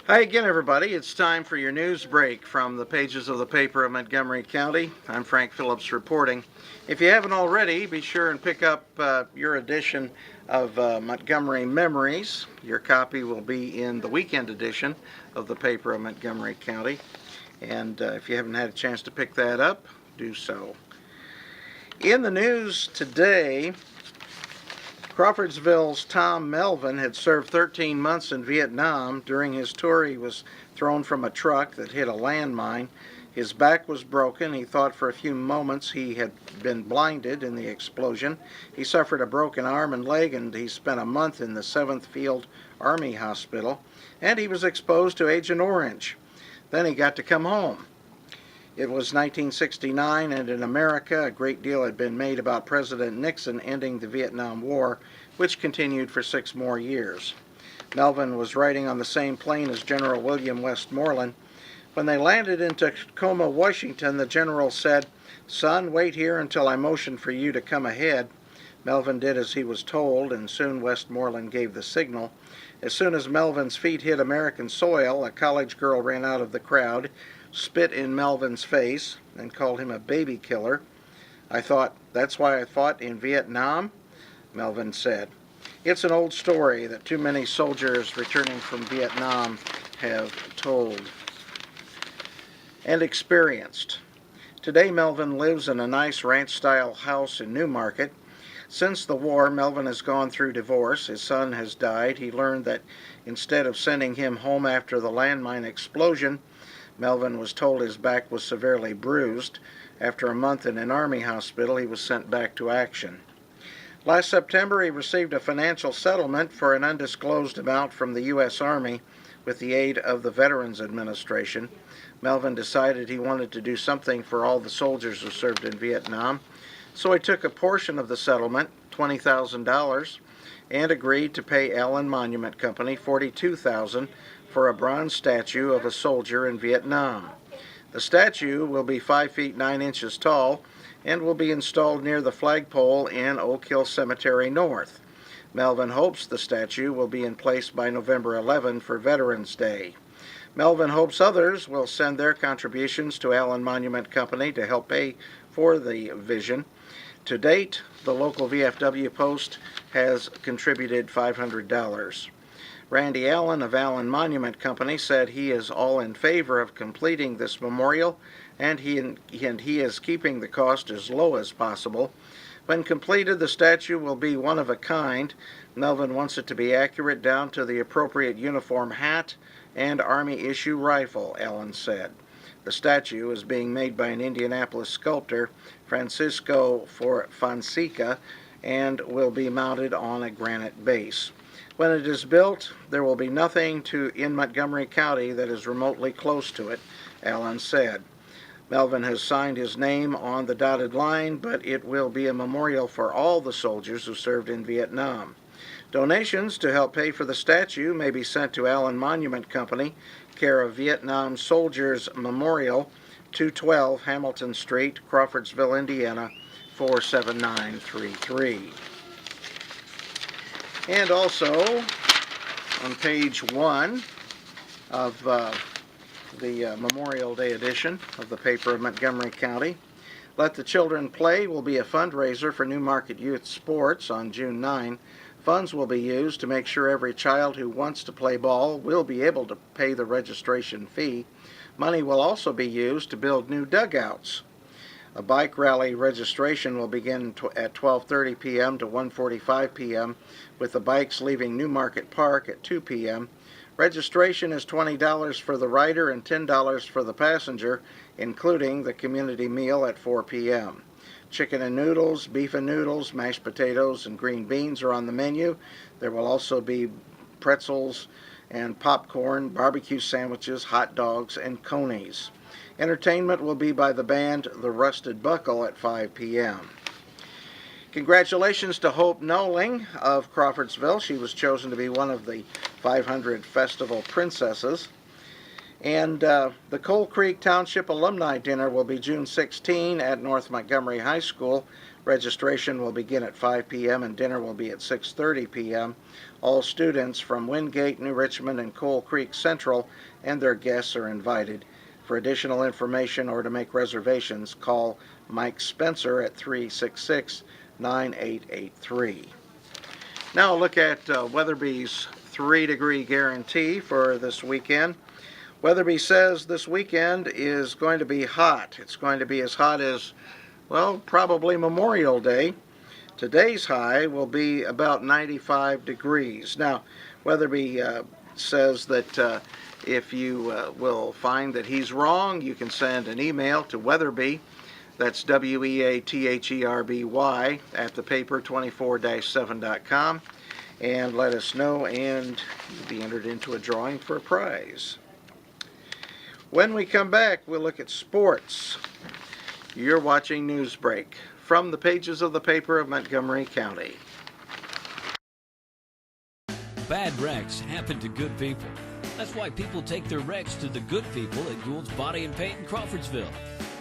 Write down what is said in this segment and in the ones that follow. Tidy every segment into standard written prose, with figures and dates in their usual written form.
Hi again, everybody. It's time for your news break from the pages of the paper of Montgomery County. I'm Frank Phillips reporting. If you haven't already, be sure and pick up your edition of Montgomery Memories. Your copy will be in the weekend edition of the paper of Montgomery County. And if you haven't had a chance to pick that up, do so. In the news today, Crawfordsville's Tom Melvin had served 13 months in Vietnam. During his tour, he was thrown from a truck that hit a landmine. His back was broken. He thought for a few moments he had been blinded in the explosion. He suffered a broken arm and leg, and he spent a month in the 7th Field Army Hospital. And he was exposed to Agent Orange. Then he got to come home. It was 1969, and in America, a great deal had been made about President Nixon ending the Vietnam War, which continued for 6 more years. Melvin was riding on the same plane as General William Westmoreland. When they landed in Tacoma, Washington, the general said, "Son, wait here until I motion for you to come ahead." Melvin did as he was told, and soon Westmoreland gave the signal. As soon as Melvin's feet hit American soil, a college girl ran out of the crowd, spit in Melvin's face, and called him a baby killer. "I thought, that's why I fought in Vietnam?" Melvin said. It's an old story that too many soldiers returning from Vietnam have told and experienced. Today, Melvin lives in a nice ranch-style house in Newmarket. Since the war, Melvin has gone through divorce. His son has died. He learned that instead of sending him home after the landmine explosion, Melvin was told his back was severely bruised. After a month in an Army hospital, he was sent back to action. Last September, he received a financial settlement for an undisclosed amount from the U.S. Army with the aid of the Veterans Administration. Melvin decided he wanted to do something for all the soldiers who served in Vietnam, so he took a portion of the settlement, $20,000, and agreed to pay Allen Monument Company $42,000 for a bronze statue of a soldier in Vietnam. The statue will be 5 feet 9 inches tall and will be installed near the flagpole in Oak Hill Cemetery North. Melvin hopes the statue will be in place by November 11 for Veterans Day. Melvin hopes others will send their contributions to Allen Monument Company to help pay for the vision. To date, the local VFW post has contributed $500. Randy Allen of Allen Monument Company said he is all in favor of completing this memorial, and he is keeping the cost as low as possible. When completed, the statue will be one of a kind. Melvin wants it to be accurate down to the appropriate uniform hat and Army-issue rifle, Allen said. The statue is being made by an Indianapolis sculptor, Francisco Fonseca, and will be mounted on a granite base. When it is built, there will be nothing in Montgomery County that is remotely close to it, Allen said. Melvin has signed his name on the dotted line, but it will be a memorial for all the soldiers who served in Vietnam. Donations to help pay for the statue may be sent to Allen Monument Company, care of Vietnam Soldiers Memorial, 212 Hamilton Street, Crawfordsville, Indiana, 47933. And also, on page 1 of the Memorial Day edition of the paper of Montgomery County, Let the Children Play will be a fundraiser for Newmarket Youth Sports on June 9. Funds will be used to make sure every child who wants to play ball will be able to pay the registration fee. Money will also be used to build new dugouts. A bike rally registration will begin at 12:30 p.m. to 1:45 p.m., with the bikes leaving Newmarket Park at 2 p.m. Registration is $20 for the rider and $10 for the passenger, including the community meal at 4 p.m. Chicken and noodles, beef and noodles, mashed potatoes, and green beans are on the menu. There will also be pretzels and popcorn, barbecue sandwiches, hot dogs, and conies. Entertainment will be by the band The Rusted Buckle at 5 p.m. Congratulations to Hope Knowling of Crawfordsville. She was chosen to be one of the 500 festival princesses. And the Coal Creek Township Alumni Dinner will be June 16 at North Montgomery High School. Registration will begin at 5 p.m. and dinner will be at 6:30 p.m. All students from Wingate, New Richmond, and Coal Creek Central and their guests are invited. For additional information or to make reservations, call Mike Spencer at 366-9883. Now look at Weatherby's 3-degree guarantee for this weekend. Weatherby says this weekend is going to be hot. It's going to be as hot as, well, probably Memorial Day. Today's high will be about 95 degrees. Now, Weatherby says that if you will find that he's wrong, you can send an email to Weatherby, that's WEATHERBY, at thepaper24-7.com, and let us know, and you'll be entered into a drawing for a prize. When we come back, we'll look at sports. You're watching Newsbreak from the pages of the paper of Montgomery County. Bad wrecks happen to good people. That's why people take their wrecks to the good people at Gould's Body and Paint in Crawfordsville.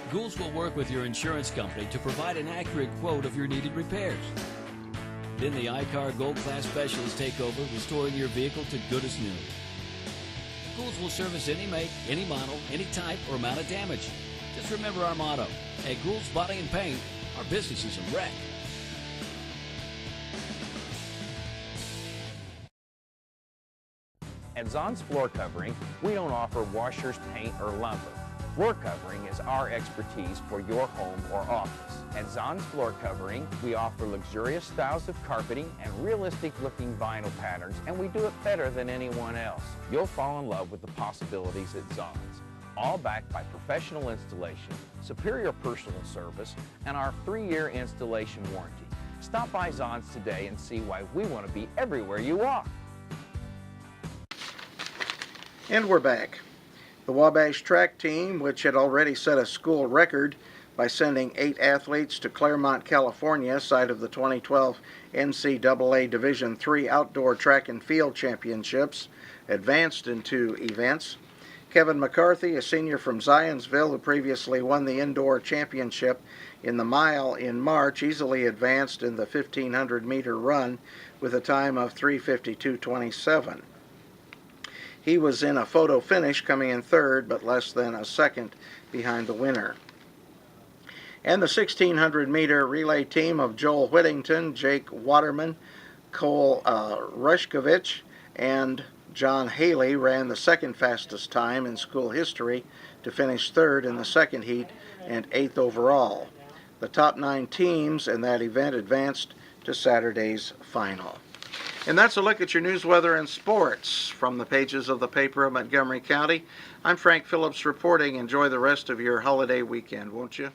Gould's will work with your insurance company to provide an accurate quote of your needed repairs. Then the iCar Gold Class specialists take over, restoring your vehicle to good as new. Gould's will service any make, any model, any type, or amount of damage. Just remember our motto. At Gould's Body and Paint, our business is a wreck. At Zahn's Floor Covering, we don't offer washers, paint, or lumber. Floor covering is our expertise for your home or office. At Zahn's Floor Covering, we offer luxurious styles of carpeting and realistic-looking vinyl patterns, and we do it better than anyone else. You'll fall in love with the possibilities at Zahn's, all backed by professional installation, superior personal service, and our 3-year installation warranty. Stop by Zahn's today and see why we want to be everywhere you are. And we're back. The Wabash track team, which had already set a school record by sending 8 athletes to Claremont, California, site of the 2012 NCAA Division III Outdoor Track and Field Championships, advanced in 2 events. Kevin McCarthy, a senior from Zionsville who previously won the indoor championship in the mile in March, easily advanced in the 1,500-meter run with a time of 3:52:27. He was in a photo finish, coming in 3rd, but less than a second behind the winner. And the 1,600-meter relay team of Joel Whittington, Jake Waterman, Cole Rushkovich, and John Haley ran the 2nd fastest time in school history to finish 3rd in the 2nd heat and 8th overall. The top 9 teams in that event advanced to Saturday's final. And that's a look at your news, weather, and sports from the pages of the paper of Montgomery County. I'm Frank Phillips reporting. Enjoy the rest of your holiday weekend, won't you?